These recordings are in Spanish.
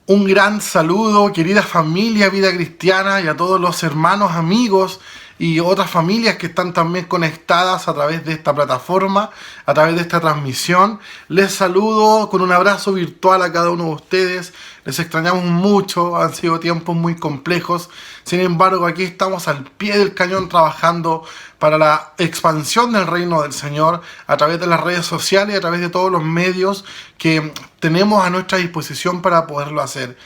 Un gran saludo, querida familia Vida Cristiana, y a todos los hermanos, amigos y otras familias que están también conectadas a través de esta plataforma, a través de esta transmisión. Les saludo con un abrazo virtual a cada uno de ustedes. Les extrañamos mucho, han sido tiempos muy complejos. Sin embargo, aquí estamos al pie del cañón trabajando para la expansión del reino del Señor a través de las redes sociales y a través de todos los medios que tenemos a nuestra disposición para poderlo hacer.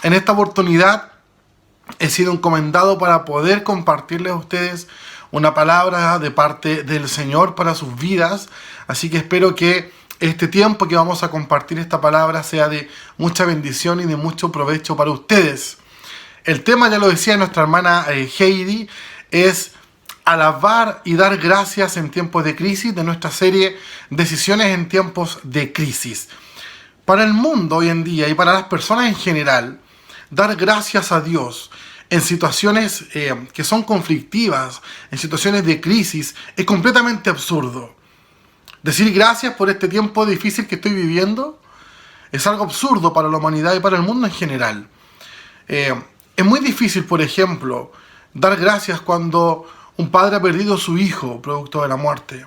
En esta oportunidad he sido encomendado para poder compartirles a ustedes una palabra de parte del Señor para sus vidas. Así que espero que este tiempo que vamos a compartir esta palabra sea de mucha bendición y de mucho provecho para ustedes. El tema, ya lo decía nuestra hermana Heidi, es alabar y dar gracias en tiempos de crisis, de nuestra serie Decisiones en tiempos de crisis. Para el mundo hoy en día y para las personas en general, dar gracias a Dios en situaciones que son conflictivas, en situaciones de crisis, es completamente absurdo. Decir gracias por este tiempo difícil que estoy viviendo es algo absurdo para la humanidad y para el mundo en general. Es muy difícil, por ejemplo, dar gracias cuando un padre ha perdido a su hijo producto de la muerte.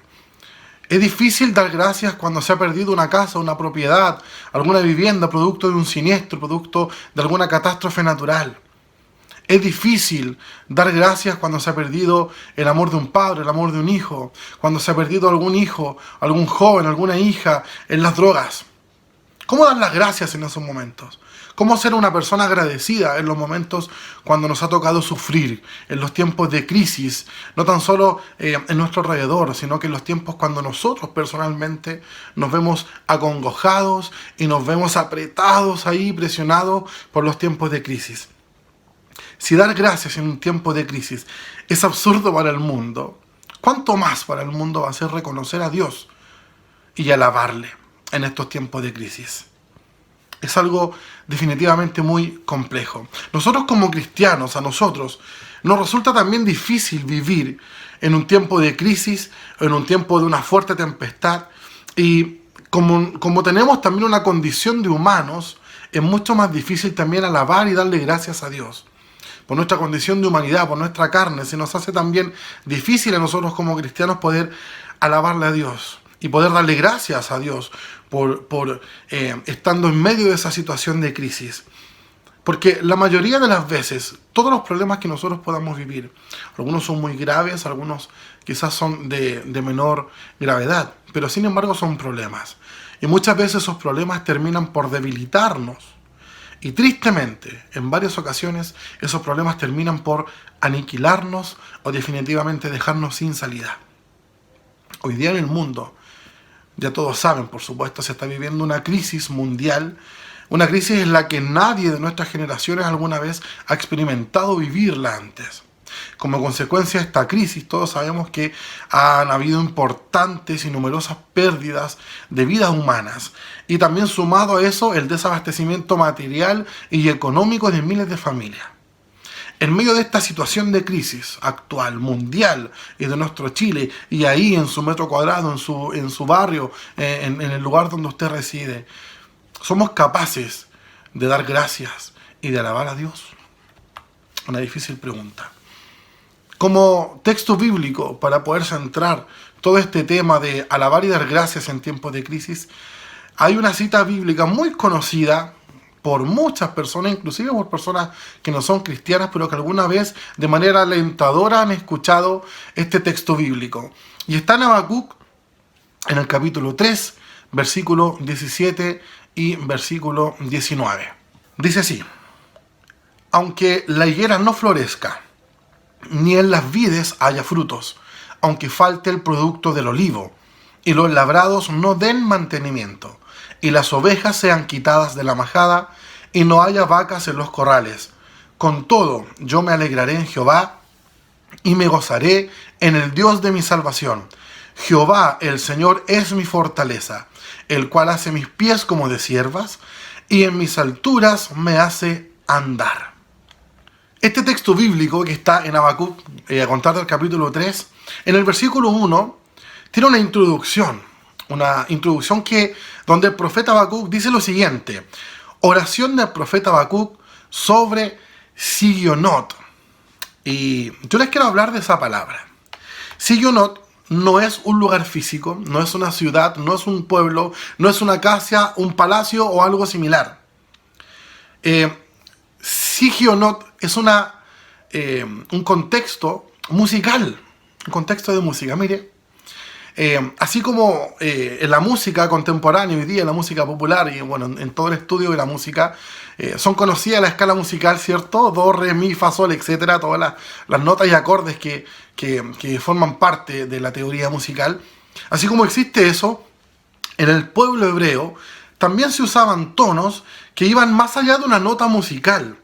Es difícil dar gracias cuando se ha perdido una casa, una propiedad, alguna vivienda, producto de un siniestro, producto de alguna catástrofe natural. Es difícil dar gracias cuando se ha perdido el amor de un padre, el amor de un hijo, cuando se ha perdido algún hijo, algún joven, alguna hija en las drogas. ¿Cómo dar las gracias en esos momentos? ¿Cómo ser una persona agradecida en los momentos cuando nos ha tocado sufrir, en los tiempos de crisis, no tan solo en nuestro alrededor, sino que en los tiempos cuando nosotros personalmente nos vemos acongojados y nos vemos apretados ahí, presionados por los tiempos de crisis? Si dar gracias en un tiempo de crisis es absurdo para el mundo, ¿cuánto más para el mundo va a ser reconocer a Dios y alabarle en estos tiempos de crisis? Es algo definitivamente muy complejo. Nosotros como cristianos, a nosotros, nos resulta también difícil vivir en un tiempo de crisis, en un tiempo de una fuerte tempestad. Y como tenemos también una condición de humanos, es mucho más difícil también alabar y darle gracias a Dios. Por nuestra condición de humanidad, por nuestra carne, se nos hace también difícil a nosotros como cristianos poder alabarle a Dios y poder darle gracias a Dios por estando en medio de esa situación de crisis. Porque la mayoría de las veces, todos los problemas que nosotros podamos vivir, algunos son muy graves, algunos quizás son de menor gravedad, pero sin embargo son problemas. Y muchas veces esos problemas terminan por debilitarnos. Y tristemente, en varias ocasiones, esos problemas terminan por aniquilarnos o definitivamente dejarnos sin salida. Hoy día en el mundo, ya todos saben, por supuesto, se está viviendo una crisis mundial, una crisis en la que nadie de nuestras generaciones alguna vez ha experimentado vivirla antes. Como consecuencia de esta crisis, todos sabemos que han habido importantes y numerosas pérdidas de vidas humanas. Y también sumado a eso, el desabastecimiento material y económico de miles de familias. En medio de esta situación de crisis actual, mundial, y de nuestro Chile, y ahí en su metro cuadrado, en su barrio, en el lugar donde usted reside, ¿somos capaces de dar gracias y de alabar a Dios? Una difícil pregunta. Como texto bíblico, para poder centrar todo este tema de alabar y dar gracias en tiempos de crisis, hay una cita bíblica muy conocida por muchas personas, inclusive por personas que no son cristianas, pero que alguna vez de manera alentadora han escuchado este texto bíblico. Y está en Habacuc, en el capítulo 3, versículo 17 y versículo 19. Dice así: aunque la higuera no florezca, ni en las vides haya frutos, aunque falte el producto del olivo, y los labrados no den mantenimiento, y las ovejas sean quitadas de la majada, y no haya vacas en los corrales. Con todo, yo me alegraré en Jehová, y me gozaré en el Dios de mi salvación. Jehová, el Señor, es mi fortaleza, el cual hace mis pies como de ciervas, y en mis alturas me hace andar. Este texto bíblico que está en Habacuc, a contar del capítulo 3, en el versículo 1, tiene una introducción donde el profeta Habacuc dice lo siguiente: oración del profeta Habacuc sobre Sigionot. Y yo les quiero hablar de esa palabra. Sigionot no es un lugar físico, no es una ciudad, no es un pueblo, no es una casa, un palacio o algo similar. Sigionot es un contexto musical, un contexto de música. Mire, así como en la música contemporánea hoy día, en la música popular y bueno, en todo el estudio de la música, son conocidas la escala musical, ¿cierto? Do, re, mi, fa, sol, etcétera, todas las notas y acordes que forman parte de la teoría musical. Así como existe eso, en el pueblo hebreo también se usaban tonos que iban más allá de una nota musical,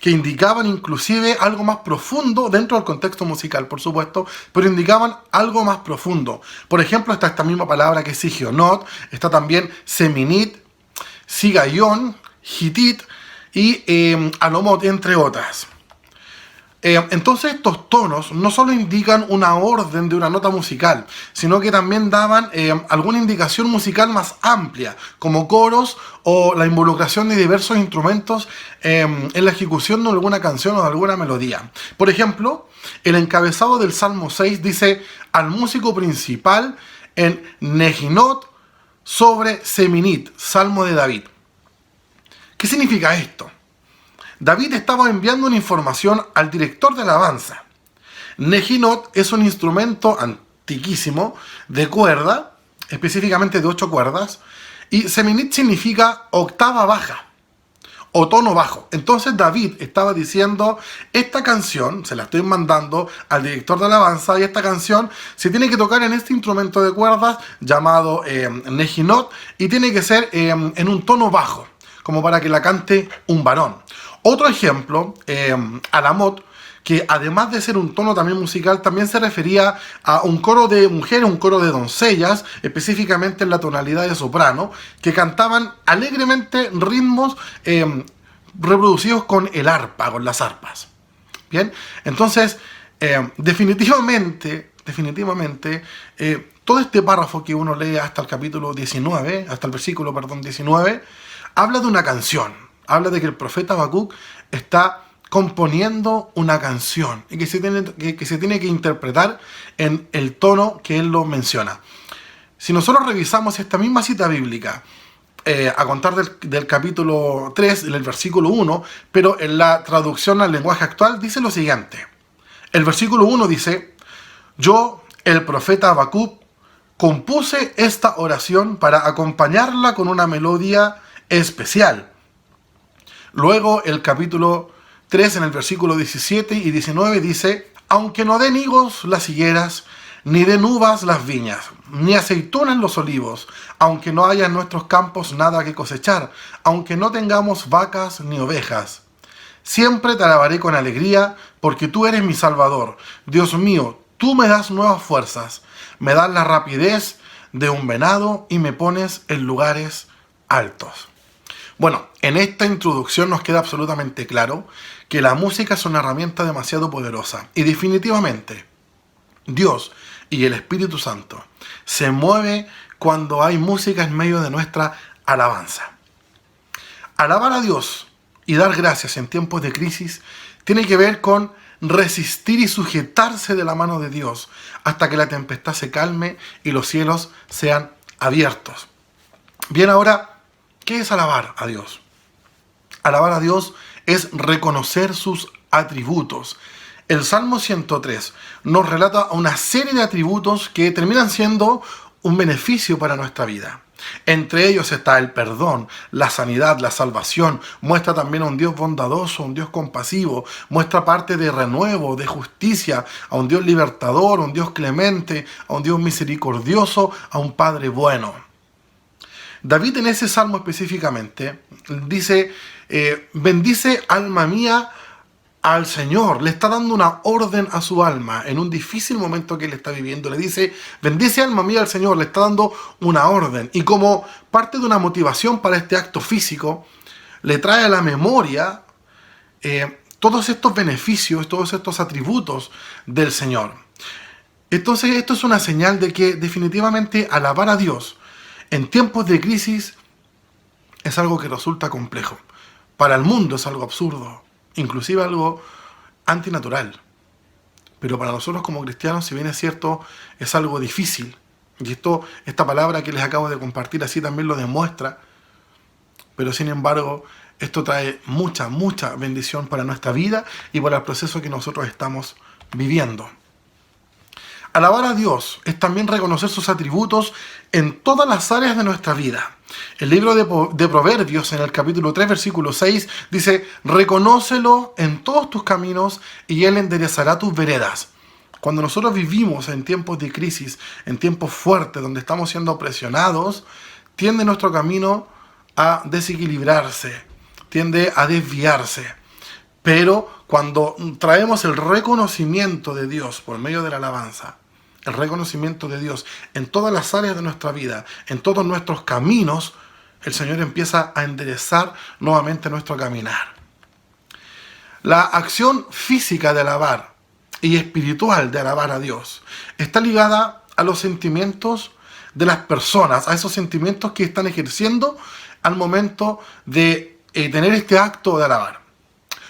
que indicaban inclusive algo más profundo dentro del contexto musical, por supuesto, pero indicaban algo más profundo. Por ejemplo, está esta misma palabra que es Sigionot, está también Seminit, Sigayón, Hitit y Alomot, entre otras. Entonces estos tonos no solo indican una orden de una nota musical, sino que también daban alguna indicación musical más amplia, como coros o la involucración de diversos instrumentos en la ejecución de alguna canción o de alguna melodía. Por ejemplo, el encabezado del Salmo 6 dice: al músico principal en Nehinot sobre Seminit, Salmo de David. ¿Qué significa esto? David estaba enviando una información al director de alabanza. Nehinot es un instrumento antiquísimo de cuerda, específicamente de 8 cuerdas, y Seminit significa octava baja o tono bajo. Entonces David estaba diciendo: esta canción se la estoy mandando al director de alabanza y esta canción se tiene que tocar en este instrumento de cuerdas llamado Nehinot y tiene que ser en un tono bajo, como para que la cante un varón. Otro ejemplo, Alamot, que además de ser un tono también musical, también se refería a un coro de mujeres, un coro de doncellas, específicamente en la tonalidad de soprano, que cantaban alegremente ritmos reproducidos con el arpa, con las arpas. Bien, entonces, definitivamente, todo este párrafo que uno lee hasta el capítulo 19, hasta el versículo, 19, habla de una canción. Habla de que el profeta Habacuc está componiendo una canción y que se tiene que interpretar en el tono que él lo menciona. Si nosotros revisamos esta misma cita bíblica, a contar del capítulo 3, del versículo 1, pero en la traducción al lenguaje actual dice lo siguiente. El versículo 1 dice: yo, el profeta Habacuc, compuse esta oración para acompañarla con una melodía especial. Luego el capítulo 3 en el versículo 17 y 19 dice: aunque no den higos las higueras, ni den uvas las viñas, ni aceitunas los olivos, aunque no haya en nuestros campos nada que cosechar, aunque no tengamos vacas ni ovejas, siempre te alabaré con alegría, porque tú eres mi Salvador. Dios mío, tú me das nuevas fuerzas, me das la rapidez de un venado y me pones en lugares altos. Bueno, en esta introducción nos queda absolutamente claro que la música es una herramienta demasiado poderosa y definitivamente Dios y el Espíritu Santo se mueve cuando hay música en medio de nuestra alabanza. Alabar a Dios y dar gracias en tiempos de crisis tiene que ver con resistir y sujetarse de la mano de Dios hasta que la tempestad se calme y los cielos sean abiertos. Bien, ahora, ¿qué es alabar a Dios? Alabar a Dios es reconocer sus atributos. El Salmo 103 nos relata una serie de atributos que terminan siendo un beneficio para nuestra vida. Entre ellos está el perdón, la sanidad, la salvación. Muestra también a un Dios bondadoso, a un Dios compasivo. Muestra parte de renuevo, de justicia, a un Dios libertador, a un Dios clemente, a un Dios misericordioso, a un Padre bueno. David en ese salmo específicamente dice: bendice alma mía al Señor. Le está dando una orden a su alma en un difícil momento que él está viviendo. Le dice: bendice alma mía al Señor. Le está dando una orden. Y como parte de una motivación para este acto físico, le trae a la memoria todos estos beneficios, todos estos atributos del Señor. Entonces esto es una señal de que definitivamente alabar a Dios en tiempos de crisis es algo que resulta complejo. Para el mundo es algo absurdo, inclusive algo antinatural. Pero para nosotros como cristianos, si bien es cierto, es algo difícil. Y esta palabra que les acabo de compartir así también lo demuestra. Pero sin embargo, esto trae mucha, mucha bendición para nuestra vida y para el proceso que nosotros estamos viviendo. Alabar a Dios es también reconocer sus atributos en todas las áreas de nuestra vida. El libro de Proverbios, en el capítulo 3, versículo 6, dice: reconócelo en todos tus caminos y Él enderezará tus veredas. Cuando nosotros vivimos en tiempos de crisis, en tiempos fuertes, donde estamos siendo presionados, tiende nuestro camino a desequilibrarse, tiende a desviarse. Pero cuando traemos el reconocimiento de Dios por medio de la alabanza, el reconocimiento de Dios en todas las áreas de nuestra vida, en todos nuestros caminos, el Señor empieza a enderezar nuevamente nuestro caminar. La acción física de alabar y espiritual de alabar a Dios está ligada a los sentimientos de las personas, a esos sentimientos que están ejerciendo al momento de tener este acto de alabar.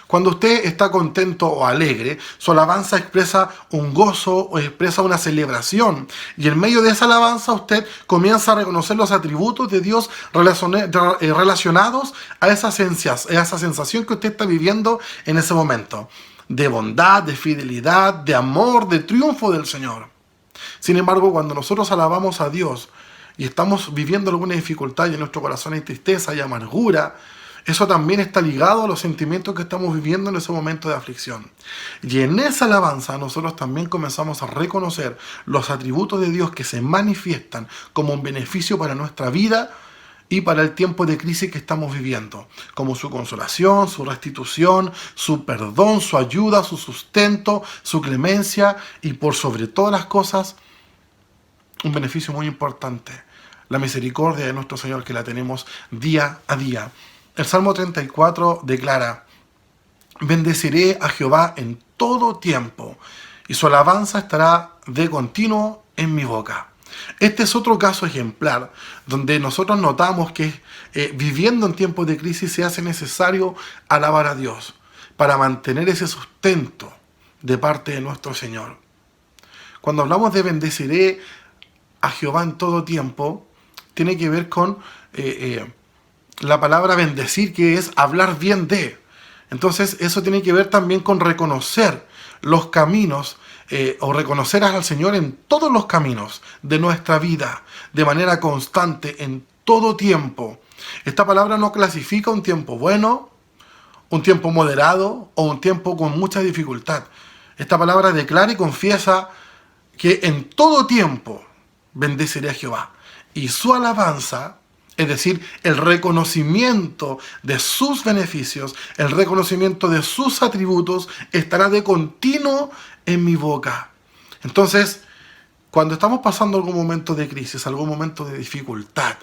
Cuando usted está contento o alegre, su alabanza expresa un gozo o expresa una celebración. Y en medio de esa alabanza usted comienza a reconocer los atributos de Dios relacionados a esa sensación que usted está viviendo en ese momento. De bondad, de fidelidad, de amor, de triunfo del Señor. Sin embargo, cuando nosotros alabamos a Dios y estamos viviendo alguna dificultad y en nuestro corazón hay tristeza y amargura, eso también está ligado a los sentimientos que estamos viviendo en ese momento de aflicción. Y en esa alabanza nosotros también comenzamos a reconocer los atributos de Dios que se manifiestan como un beneficio para nuestra vida y para el tiempo de crisis que estamos viviendo, como su consolación, su restitución, su perdón, su ayuda, su sustento, su clemencia y por sobre todas las cosas, un beneficio muy importante, la misericordia de nuestro Señor, que la tenemos día a día. El Salmo 34 declara: bendeciré a Jehová en todo tiempo, y su alabanza estará de continuo en mi boca. Este es otro caso ejemplar, donde nosotros notamos que viviendo en tiempos de crisis se hace necesario alabar a Dios para mantener ese sustento de parte de nuestro Señor. Cuando hablamos de bendeciré a Jehová en todo tiempo, tiene que ver con la palabra bendecir, que es hablar bien de. Entonces eso tiene que ver también con reconocer los caminos o reconocer al Señor en todos los caminos de nuestra vida, de manera constante, en todo tiempo. Esta palabra no clasifica un tiempo bueno, un tiempo moderado o un tiempo con mucha dificultad. Esta palabra declara y confiesa que en todo tiempo bendeciré a Jehová. Y su alabanza, es decir, el reconocimiento de sus beneficios, el reconocimiento de sus atributos, estará de continuo en mi boca. Entonces, cuando estamos pasando algún momento de crisis, algún momento de dificultad,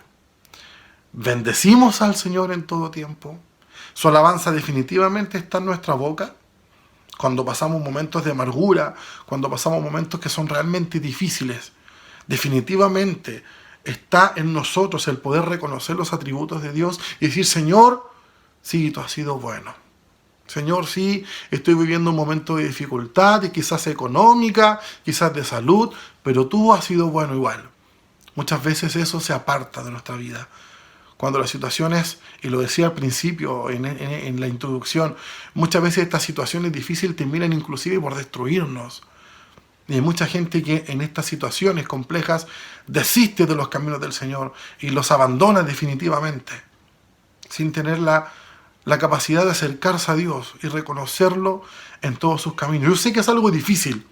bendecimos al Señor en todo tiempo. Su alabanza definitivamente está en nuestra boca. Cuando pasamos momentos de amargura, cuando pasamos momentos que son realmente difíciles, definitivamente está en nosotros el poder reconocer los atributos de Dios y decir: Señor, sí, tú has sido bueno. Señor, sí, estoy viviendo un momento de dificultad, y quizás económica, quizás de salud, pero tú has sido bueno igual. Muchas veces eso se aparta de nuestra vida. Cuando las situaciones, y lo decía al principio en la introducción, muchas veces estas situaciones difíciles terminan inclusive por destruirnos. Y hay mucha gente que en estas situaciones complejas desiste de los caminos del Señor y los abandona definitivamente, sin tener la capacidad de acercarse a Dios y reconocerlo en todos sus caminos. Yo sé que es algo difícil,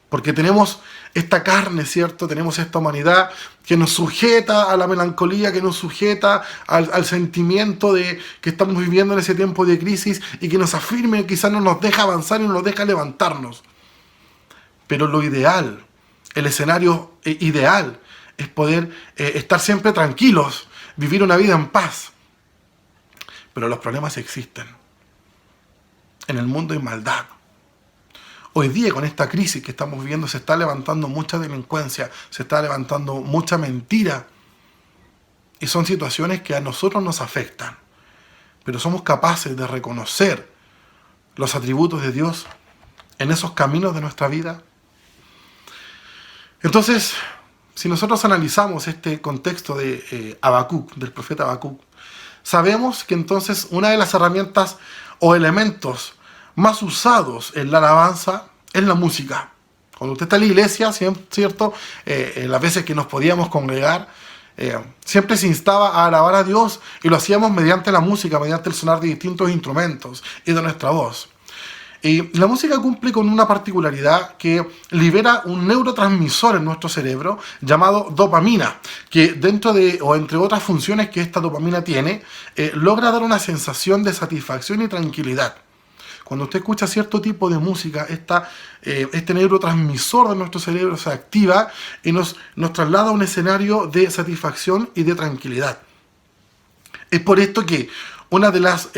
porque tenemos esta carne, ¿cierto? Tenemos esta humanidad que nos sujeta a la melancolía, que nos sujeta al sentimiento de que estamos viviendo en ese tiempo de crisis y que nos afirme, quizás no nos deja avanzar y no nos deja levantarnos. Pero lo ideal, el escenario ideal, es poder estar siempre tranquilos, vivir una vida en paz. Pero los problemas existen. En el mundo hay maldad. Hoy día, con esta crisis que estamos viviendo, se está levantando mucha delincuencia, se está levantando mucha mentira. Y son situaciones que a nosotros nos afectan. Pero somos capaces de reconocer los atributos de Dios en esos caminos de nuestra vida. Entonces, si nosotros analizamos este contexto de Habacuc, del profeta Habacuc, sabemos que entonces una de las herramientas o elementos más usados en la alabanza es la música. Cuando usted está en la iglesia, ¿cierto? Las veces que nos podíamos congregar, siempre se instaba a alabar a Dios y lo hacíamos mediante la música, mediante el sonar de distintos instrumentos y de nuestra voz. Y la música cumple con una particularidad que libera un neurotransmisor en nuestro cerebro llamado dopamina, que dentro de, o entre otras funciones que esta dopamina tiene, logra dar una sensación de satisfacción y tranquilidad. Cuando usted escucha cierto tipo de música, este neurotransmisor de nuestro cerebro se activa y nos traslada a un escenario de satisfacción y de tranquilidad. Es por esto que una de las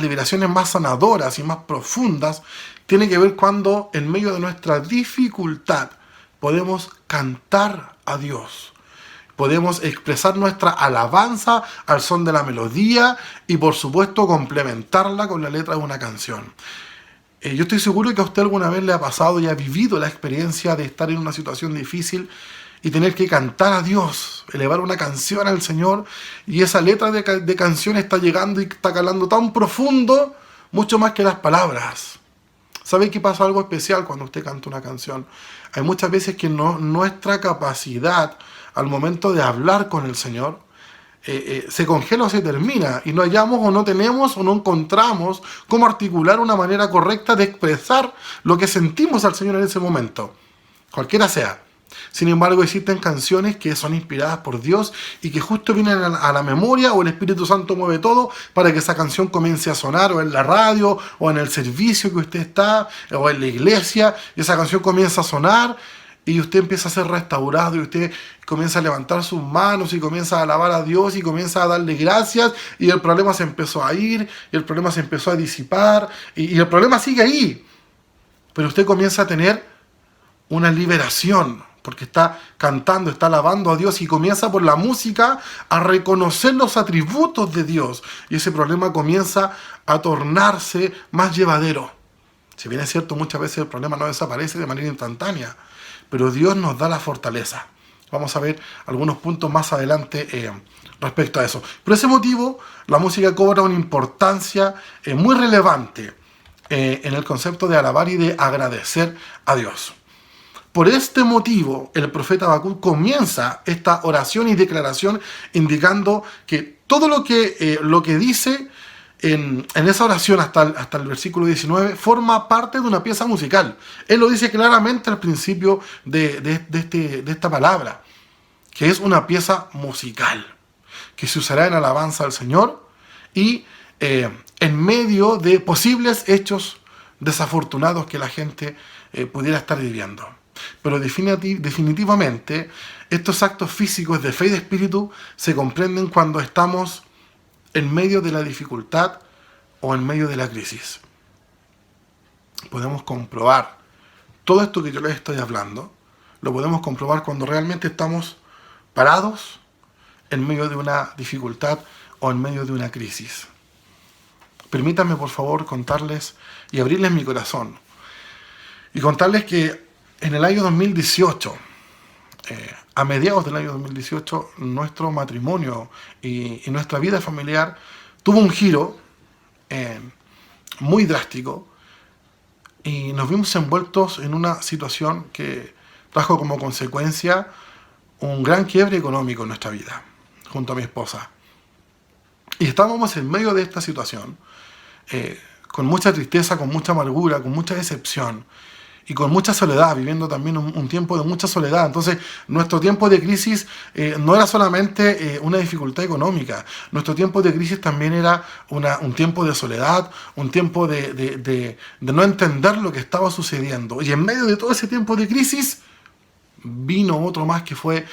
liberaciones más sanadoras y más profundas tiene que ver cuando en medio de nuestra dificultad podemos cantar a Dios. Podemos expresar nuestra alabanza al son de la melodía y por supuesto complementarla con la letra de una canción. Yo estoy seguro que a usted alguna vez le ha pasado y ha vivido la experiencia de estar en una situación difícil y tener que cantar a Dios, elevar una canción al Señor, y esa letra de canción está llegando y está calando tan profundo, mucho más que las palabras. ¿Sabe qué pasa? Algo especial cuando usted canta una canción. Hay muchas veces que nuestra capacidad al momento de hablar con el Señor se congela o se termina, y no hallamos o no tenemos o no encontramos cómo articular una manera correcta de expresar lo que sentimos al Señor en ese momento, cualquiera sea. Sin embargo, existen canciones que son inspiradas por Dios y que justo vienen a la memoria, o el Espíritu Santo mueve todo para que esa canción comience a sonar, o en la radio, o en el servicio que usted está, o en la iglesia, y esa canción comienza a sonar y usted empieza a ser restaurado y usted comienza a levantar sus manos y comienza a alabar a Dios y comienza a darle gracias, y el problema se empezó a ir, y el problema se empezó a disipar, y el problema sigue ahí, pero usted comienza a tener una liberación, porque está cantando, está alabando a Dios, y comienza por la música a reconocer los atributos de Dios, y ese problema comienza a tornarse más llevadero. Si bien es cierto, muchas veces el problema no desaparece de manera instantánea, pero Dios nos da la fortaleza. Vamos a ver algunos puntos más adelante respecto a eso. Por ese motivo, la música cobra una importancia muy relevante en el concepto de alabar y de agradecer a Dios. Por este motivo, el profeta Habacuc comienza esta oración y declaración indicando que todo lo que dice en esa oración hasta el versículo 19 forma parte de una pieza musical. Él lo dice claramente al principio de esta palabra, que es una pieza musical, que se usará en alabanza al Señor y en medio de posibles hechos desafortunados que la gente pudiera estar viviendo. Pero definitivamente estos actos físicos de fe y de espíritu se comprenden cuando estamos en medio de la dificultad o en medio de la crisis. Podemos comprobar todo esto que yo les estoy hablando, lo podemos comprobar cuando realmente estamos parados en medio de una dificultad o en medio de una crisis. Permítanme, por favor, contarles y abrirles mi corazón y contarles que en el año 2018, a mediados del año 2018, nuestro matrimonio y nuestra vida familiar tuvo un giro muy drástico, y nos vimos envueltos en una situación que trajo como consecuencia un gran quiebre económico en nuestra vida, junto a mi esposa. Y estábamos en medio de esta situación, con mucha tristeza, con mucha amargura, con mucha decepción, y con mucha soledad, viviendo también un tiempo de mucha soledad. Entonces, nuestro tiempo de crisis no era solamente una dificultad económica. Nuestro tiempo de crisis también era un tiempo de soledad, un tiempo de no entender lo que estaba sucediendo. Y en medio de todo ese tiempo de crisis, vino otro más que fue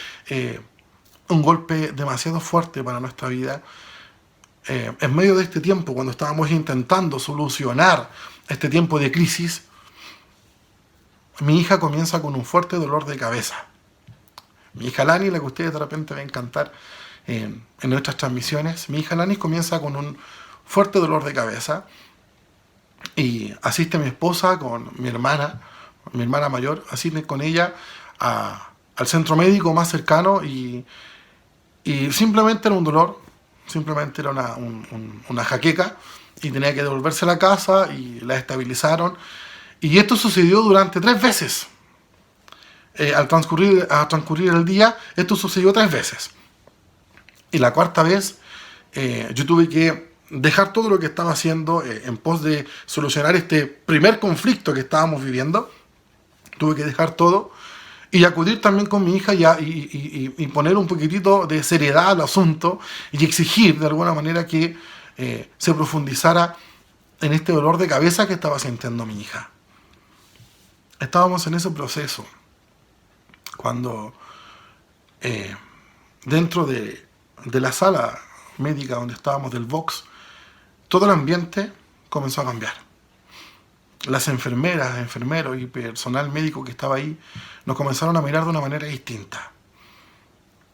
un golpe demasiado fuerte para nuestra vida. En medio de este tiempo, cuando estábamos intentando solucionar este tiempo de crisis, mi hija comienza con un fuerte dolor de cabeza. Mi hija Lani, la que ustedes de repente ven cantar en nuestras transmisiones, mi hija Lani comienza con un fuerte dolor de cabeza y asiste mi esposa con mi hermana mayor, asiste con ella al centro médico más cercano y simplemente era un dolor, simplemente era una jaqueca y tenía que devolverse a la casa y la estabilizaron. Y esto sucedió durante 3 veces. Al transcurrir el día, esto sucedió 3 veces. Y la cuarta vez, yo tuve que dejar todo lo que estaba haciendo en pos de solucionar este primer conflicto que estábamos viviendo. Tuve que dejar todo y acudir también con mi hija y poner un poquitito de seriedad al asunto y exigir de alguna manera que se profundizara en este dolor de cabeza que estaba sintiendo mi hija. Estábamos en ese proceso cuando dentro de la sala médica donde estábamos del Vox, todo el ambiente comenzó a cambiar. Las enfermeras, enfermeros y personal médico que estaba ahí nos comenzaron a mirar de una manera distinta.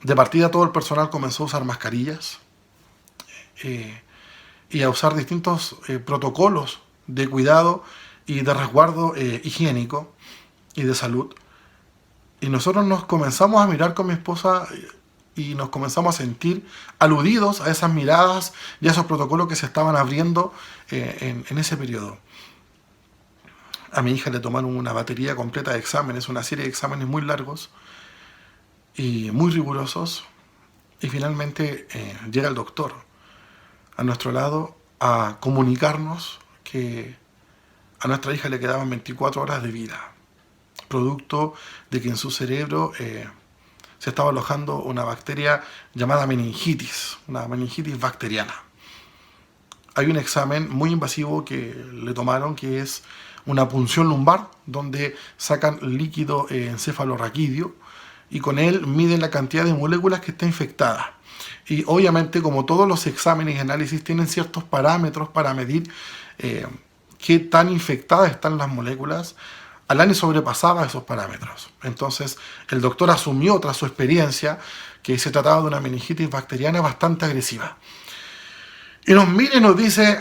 De partida todo el personal comenzó a usar mascarillas y a usar distintos protocolos de cuidado y de resguardo higiénico y de salud. Y nosotros nos comenzamos a mirar con mi esposa y nos comenzamos a sentir aludidos a esas miradas y a esos protocolos que se estaban abriendo en ese periodo. A mi hija le tomaron una batería completa de exámenes, una serie de exámenes muy largos y muy rigurosos. Y finalmente llega el doctor a nuestro lado a comunicarnos que a nuestra hija le quedaban 24 horas de vida, producto de que en su cerebro se estaba alojando una bacteria llamada meningitis, una meningitis bacteriana. Hay un examen muy invasivo que le tomaron, que es una punción lumbar, donde sacan líquido encefalorraquídeo y con él miden la cantidad de moléculas que está infectada. Y obviamente, como todos los exámenes y análisis, tienen ciertos parámetros para medir qué tan infectadas están las moléculas. Alani sobrepasaba esos parámetros. Entonces, el doctor asumió, tras su experiencia, que se trataba de una meningitis bacteriana bastante agresiva. Y nos mira y nos dice: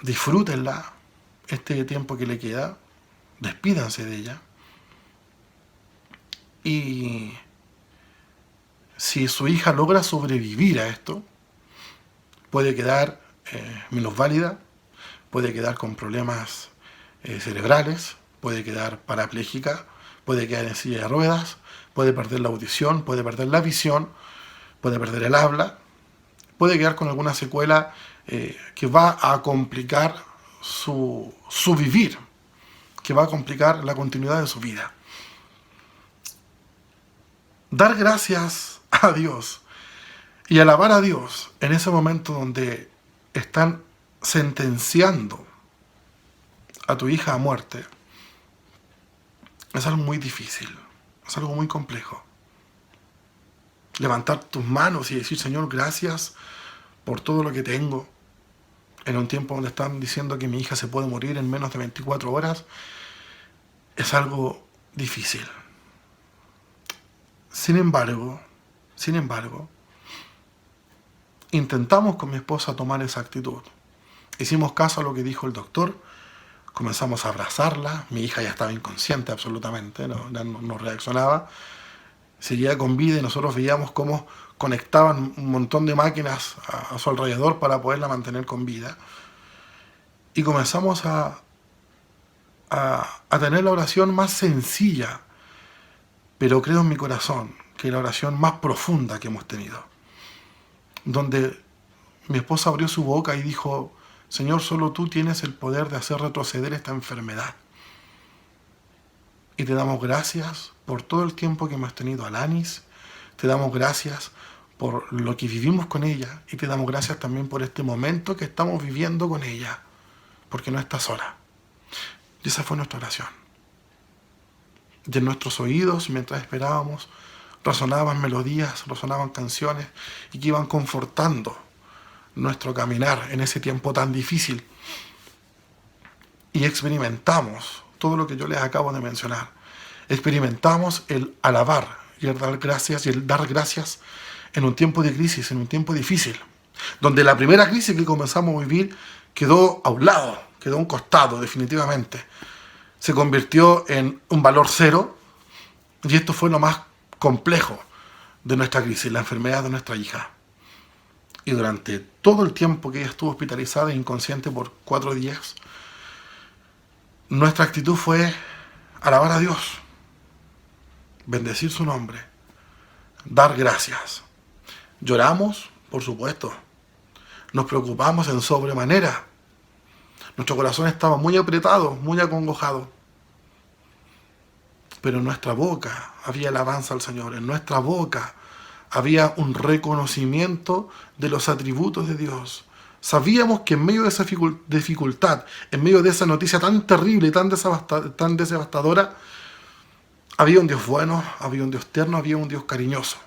disfrútenla, este tiempo que le queda, despídanse de ella. Y si su hija logra sobrevivir a esto, puede quedar minusválida, puede quedar con problemas cerebrales, puede quedar parapléjica, puede quedar en silla de ruedas, puede perder la audición, puede perder la visión, puede perder el habla, puede quedar con alguna secuela que va a complicar su vivir, que va a complicar la continuidad de su vida. Dar gracias a Dios y alabar a Dios en ese momento donde están sentenciando a tu hija a muerte es algo muy difícil, es algo muy complejo. Levantar tus manos y decir: Señor, gracias por todo lo que tengo, en un tiempo donde están diciendo que mi hija se puede morir en menos de 24 horas, es algo difícil. Sin embargo, intentamos con mi esposa tomar esa actitud. Hicimos caso a lo que dijo el doctor, comenzamos a abrazarla, mi hija ya estaba inconsciente absolutamente, no reaccionaba, seguía con vida y nosotros veíamos cómo conectaban un montón de máquinas a su alrededor para poderla mantener con vida. Y comenzamos a tener la oración más sencilla, pero creo en mi corazón que la oración más profunda que hemos tenido, donde mi esposa abrió su boca y dijo: Señor, solo tú tienes el poder de hacer retroceder esta enfermedad. Y te damos gracias por todo el tiempo que hemos tenido a Lanis, te damos gracias por lo que vivimos con ella y te damos gracias también por este momento que estamos viviendo con ella, porque no está sola. Y esa fue nuestra oración. Y en nuestros oídos, mientras esperábamos, resonaban melodías, resonaban canciones y que iban confortando nuestro caminar en ese tiempo tan difícil. Y experimentamos todo lo que yo les acabo de mencionar. Experimentamos el alabar y el dar gracias en un tiempo de crisis, en un tiempo difícil, donde la primera crisis que comenzamos a vivir quedó a un lado, quedó a un costado definitivamente. Se convirtió en un valor cero, y esto fue lo más complejo de nuestra crisis, la enfermedad de nuestra hija. Y durante todo el tiempo que ella estuvo hospitalizada e inconsciente por 4 días, nuestra actitud fue alabar a Dios, bendecir su nombre, dar gracias. Lloramos, por supuesto. Nos preocupamos en sobremanera. Nuestro corazón estaba muy apretado, muy acongojado. Pero en nuestra boca había alabanza al Señor. En nuestra boca había un reconocimiento de los atributos de Dios. Sabíamos que en medio de esa dificultad, en medio de esa noticia tan terrible y tan devastadora, había un Dios bueno, había un Dios tierno, había un Dios cariñoso.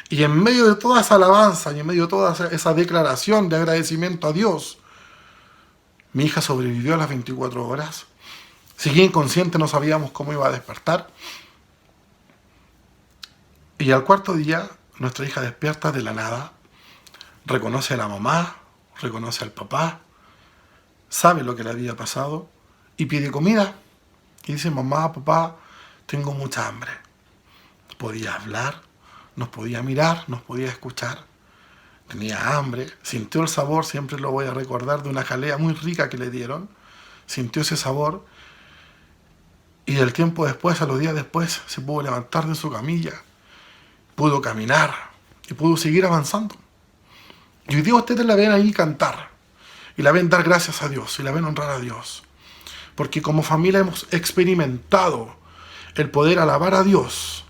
Y en medio de toda esa alabanza y en medio de toda esa declaración de agradecimiento a Dios, mi hija sobrevivió a las 24 horas. Seguía inconsciente, no sabíamos cómo iba a despertar. Y al 4.º día, nuestra hija despierta de la nada, reconoce a la mamá, reconoce al papá, sabe lo que le había pasado y pide comida. Y dice: mamá, papá, tengo mucha hambre. Podía hablar, nos podía mirar, nos podía escuchar. Tenía hambre, sintió el sabor, siempre lo voy a recordar, de una jalea muy rica que le dieron. Sintió ese sabor y del tiempo después, a los días después, se pudo levantar de su camilla, pudo caminar y pudo seguir avanzando. Y hoy día ustedes la ven ahí cantar y la ven dar gracias a Dios y la ven honrar a Dios. Porque como familia hemos experimentado el poder alabar a Dios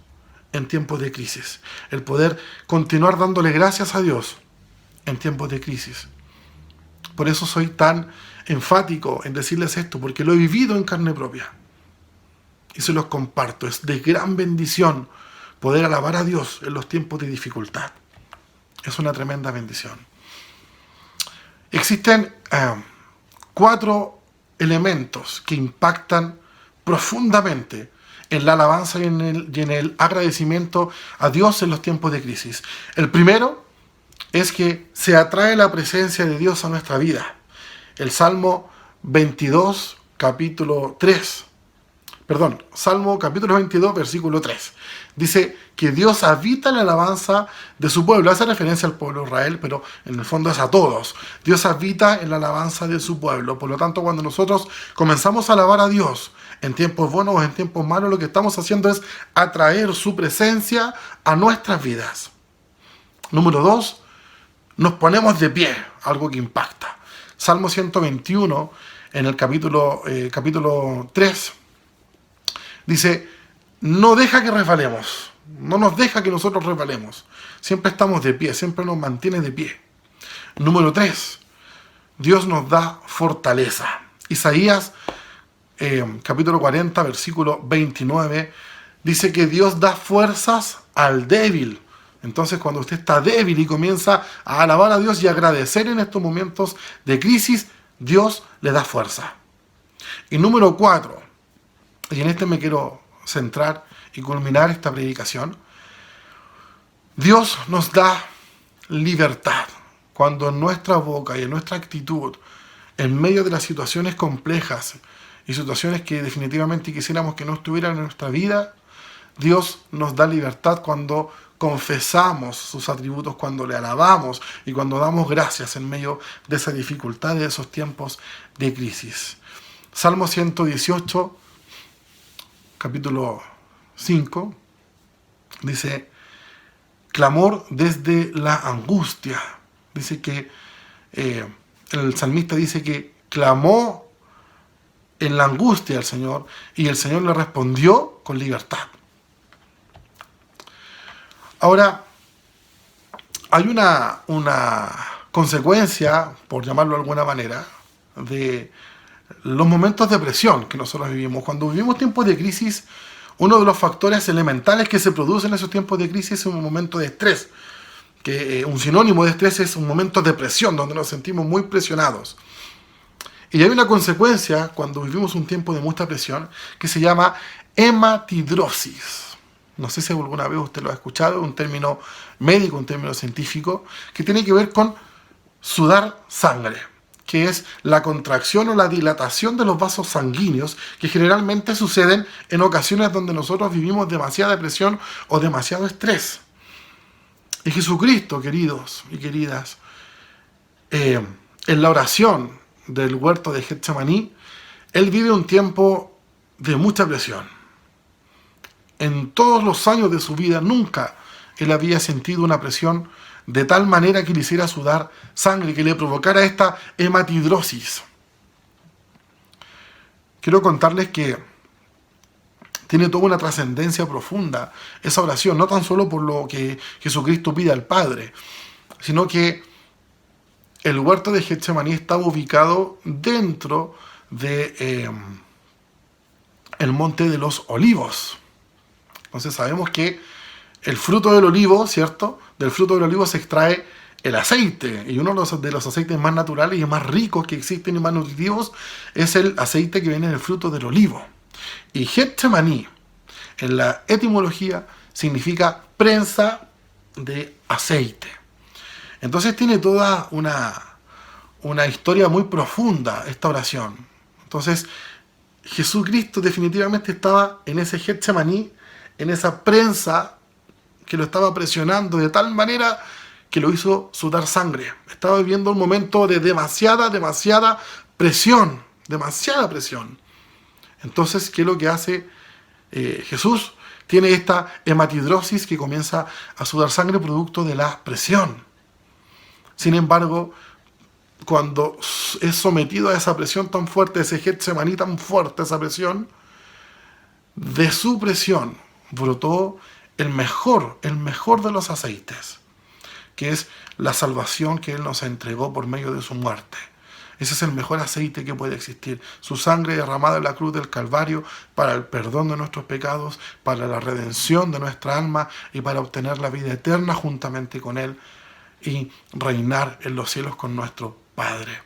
en tiempos de crisis, el poder continuar dándole gracias a Dios en tiempos de crisis. Por eso soy tan enfático en decirles esto, porque lo he vivido en carne propia y se los comparto. Es de gran bendición poder alabar a Dios en los tiempos de dificultad. Es una tremenda bendición. Existen 4 elementos que impactan profundamente en la alabanza y en el agradecimiento a Dios en los tiempos de crisis. El primero es que se atrae la presencia de Dios a nuestra vida. El Salmo 22, Salmo capítulo 22, versículo 3. Dice que Dios habita en la alabanza de su pueblo. Hace referencia al pueblo de Israel, pero en el fondo es a todos. Dios habita en la alabanza de su pueblo. Por lo tanto, cuando nosotros comenzamos a alabar a Dios, en tiempos buenos o en tiempos malos, lo que estamos haciendo es atraer su presencia a nuestras vidas. Número 2, nos ponemos de pie, algo que impacta. Salmo 121, en el capítulo 3, dice: no deja que resbalemos, no nos deja que nosotros resbalemos. Siempre estamos de pie, siempre nos mantiene de pie. Número 3, Dios nos da fortaleza. Isaías capítulo 40, versículo 29, dice que Dios da fuerzas al débil. Entonces, cuando usted está débil y comienza a alabar a Dios y agradecer en estos momentos de crisis, Dios le da fuerza. Y número 4, y en este me quiero centrar y culminar esta predicación, Dios nos da libertad. Cuando en nuestra boca y en nuestra actitud, en medio de las situaciones complejas y situaciones que definitivamente quisiéramos que no estuvieran en nuestra vida, Dios nos da libertad cuando confesamos sus atributos, cuando le alabamos y cuando damos gracias en medio de esa dificultad, de esos tiempos de crisis. Salmo 118, capítulo 5, dice: clamor desde la angustia. Dice que el salmista dice que clamó en la angustia al Señor y el Señor le respondió con libertad. Ahora, hay una consecuencia, por llamarlo de alguna manera, de los momentos de presión que nosotros vivimos. Cuando vivimos tiempos de crisis, uno de los factores elementales que se producen en esos tiempos de crisis es un momento de estrés. Que un sinónimo de estrés es un momento de presión, donde nos sentimos muy presionados. Y hay una consecuencia cuando vivimos un tiempo de mucha presión que se llama hematidrosis. No sé si alguna vez usted lo ha escuchado, un término médico, un término científico, que tiene que ver con sudar sangre, que es la contracción o la dilatación de los vasos sanguíneos que generalmente suceden en ocasiones donde nosotros vivimos demasiada presión o demasiado estrés. Y Jesucristo, queridos y queridas, en la oración del huerto de Getsemaní, Él vive un tiempo de mucha presión. En todos los años de su vida nunca Él había sentido una presión de tal manera que le hiciera sudar sangre, que le provocara esta hematidrosis. Quiero contarles que tiene toda una trascendencia profunda esa oración, no tan solo por lo que Jesucristo pide al Padre, sino que el huerto de Getsemaní estaba ubicado dentro de el monte de los olivos. Entonces sabemos que el fruto del olivo, ¿cierto? Del fruto del olivo se extrae el aceite. Y uno de los aceites más naturales y más ricos que existen y más nutritivos es el aceite que viene del fruto del olivo. Y Getsemaní, en la etimología, significa prensa de aceite. Entonces tiene toda una historia muy profunda esta oración. Entonces Jesucristo definitivamente estaba en ese Getsemaní, en esa prensa que lo estaba presionando de tal manera que lo hizo sudar sangre. Estaba viviendo un momento de demasiada presión, demasiada presión. Entonces, ¿qué es lo que hace Jesús? Tiene esta hematidrosis que comienza a sudar sangre producto de la presión. Sin embargo, cuando es sometido a esa presión tan fuerte, ese Getsemaní tan fuerte, esa presión, de su presión brotó el mejor de los aceites, que es la salvación que Él nos entregó por medio de su muerte. Ese es el mejor aceite que puede existir. Su sangre derramada en la cruz del Calvario para el perdón de nuestros pecados, para la redención de nuestra alma y para obtener la vida eterna juntamente con Él y reinar en los cielos con nuestro Padre.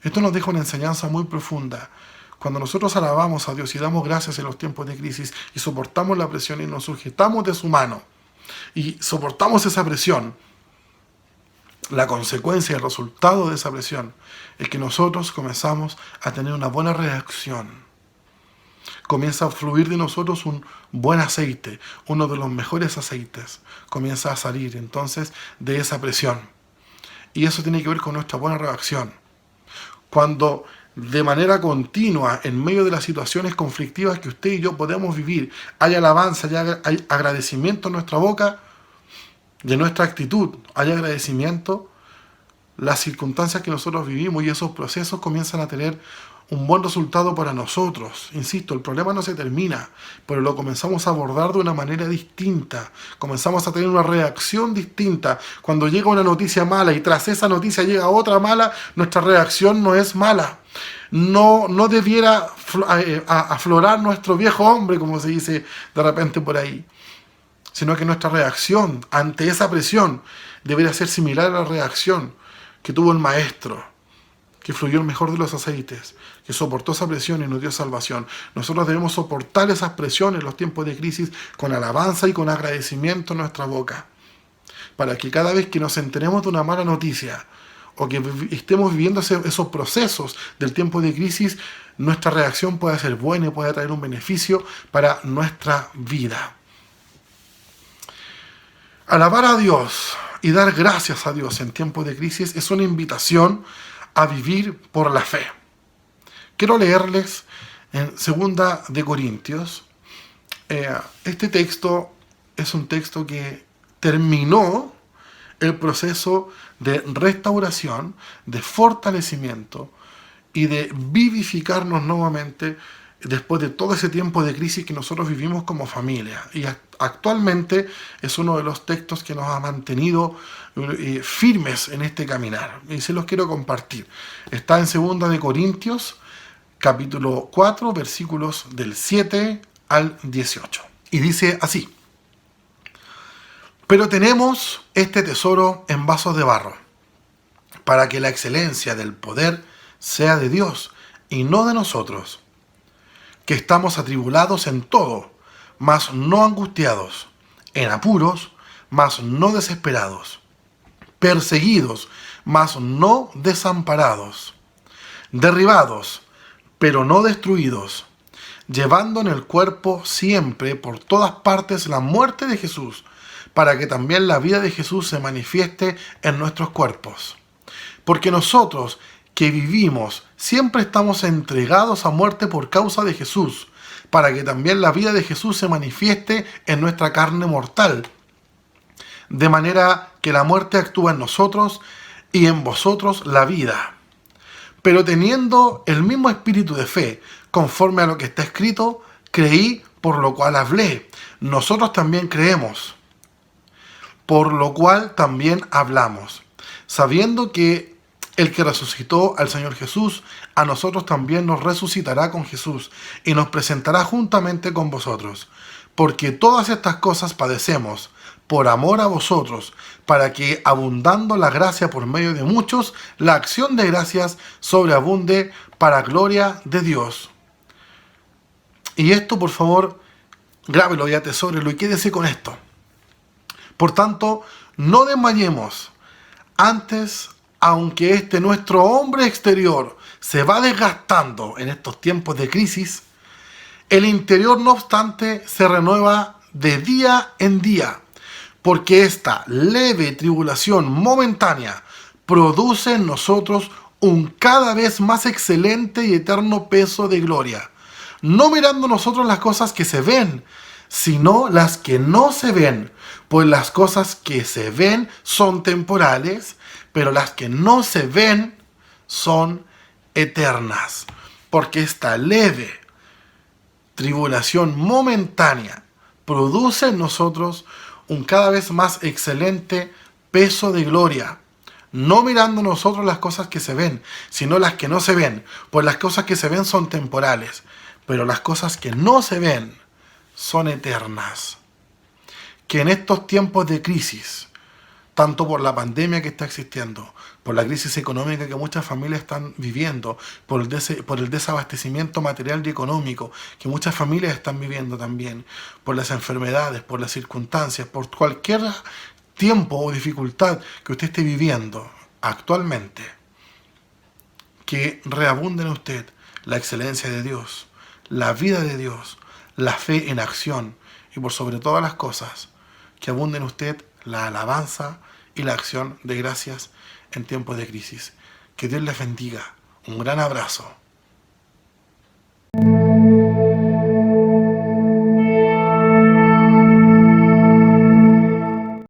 Esto nos deja una enseñanza muy profunda. Cuando nosotros alabamos a Dios y damos gracias en los tiempos de crisis y soportamos la presión y nos sujetamos de su mano y soportamos esa presión, la consecuencia, el resultado de esa presión es que nosotros comenzamos a tener una buena reacción. Comienza a fluir de nosotros un buen aceite, uno de los mejores aceites. Comienza a salir entonces de esa presión. Y eso tiene que ver con nuestra buena reacción. Cuando de manera continua, en medio de las situaciones conflictivas que usted y yo podemos vivir, hay alabanza, hay agradecimiento en nuestra boca, de nuestra actitud, hay agradecimiento, las circunstancias que nosotros vivimos y esos procesos comienzan a tener un buen resultado para nosotros. Insisto, el problema no se termina, pero lo comenzamos a abordar de una manera distinta. Comenzamos a tener una reacción distinta. Cuando llega una noticia mala y tras esa noticia llega otra mala, nuestra reacción no es mala. No debiera aflorar nuestro viejo hombre, como se dice de repente por ahí, sino que nuestra reacción ante esa presión debería ser similar a la reacción que tuvo el maestro, que fluyó el mejor de los aceites, que soportó esa presión y nos dio salvación. Nosotros debemos soportar esas presiones en los tiempos de crisis con alabanza y con agradecimiento en nuestra boca, para que cada vez que nos enteremos de una mala noticia o que estemos viviendo esos procesos del tiempo de crisis, nuestra reacción pueda ser buena y pueda traer un beneficio para nuestra vida. Alabar a Dios y dar gracias a Dios en tiempos de crisis es una invitación a vivir por la fe. Quiero leerles en 2 de Corintios. Este texto es un texto que terminó el proceso de restauración, de fortalecimiento y de vivificarnos nuevamente después de todo ese tiempo de crisis que nosotros vivimos como familia. Y actualmente es uno de los textos que nos ha mantenido firmes en este caminar. Y se los quiero compartir. Está en 2 de Corintios, capítulo 4, versículos del 7 al 18. Y dice así: pero tenemos este tesoro en vasos de barro, para que la excelencia del poder sea de Dios y no de nosotros, que estamos atribulados en todo, mas no angustiados, en apuros, mas no desesperados, perseguidos, mas no desamparados, derribados, pero no destruidos, llevando en el cuerpo siempre por todas partes la muerte de Jesús, para que también la vida de Jesús se manifieste en nuestros cuerpos. Porque nosotros que vivimos siempre estamos entregados a muerte por causa de Jesús, para que también la vida de Jesús se manifieste en nuestra carne mortal, de manera que la muerte actúa en nosotros y en vosotros la vida. Pero teniendo el mismo espíritu de fe, conforme a lo que está escrito, creí, por lo cual hablé. Nosotros también creemos, por lo cual también hablamos, sabiendo que el que resucitó al Señor Jesús, a nosotros también nos resucitará con Jesús y nos presentará juntamente con vosotros. Porque todas estas cosas padecemos por amor a vosotros, para que, abundando la gracia por medio de muchos, la acción de gracias sobreabunde para gloria de Dios. Y esto, por favor, grábelo y atesórelo y quédese con esto. Por tanto, no desmayemos. Antes, aunque nuestro hombre exterior se va desgastando en estos tiempos de crisis, el interior, no obstante, se renueva de día en día, porque esta leve tribulación momentánea produce en nosotros un cada vez más excelente y eterno peso de gloria, no mirando nosotros las cosas que se ven, sino las que no se ven, pues las cosas que se ven son temporales, pero las que no se ven son eternas, porque esta leve tribulación momentánea produce en nosotros un cada vez más excelente peso de gloria, no mirando nosotros las cosas que se ven, sino las que no se ven, pues las cosas que se ven son temporales, pero las cosas que no se ven son eternas. Que en estos tiempos de crisis, tanto por la pandemia que está existiendo, por la crisis económica que muchas familias están viviendo, por el desabastecimiento material y económico que muchas familias están viviendo también, por las enfermedades, por las circunstancias, por cualquier tiempo o dificultad que usted esté viviendo actualmente, que reabunde en usted la excelencia de Dios, la vida de Dios, la fe en acción y por sobre todas las cosas, que abunde en usted la alabanza y la acción de gracias en tiempos de crisis. Que Dios les bendiga. Un gran abrazo.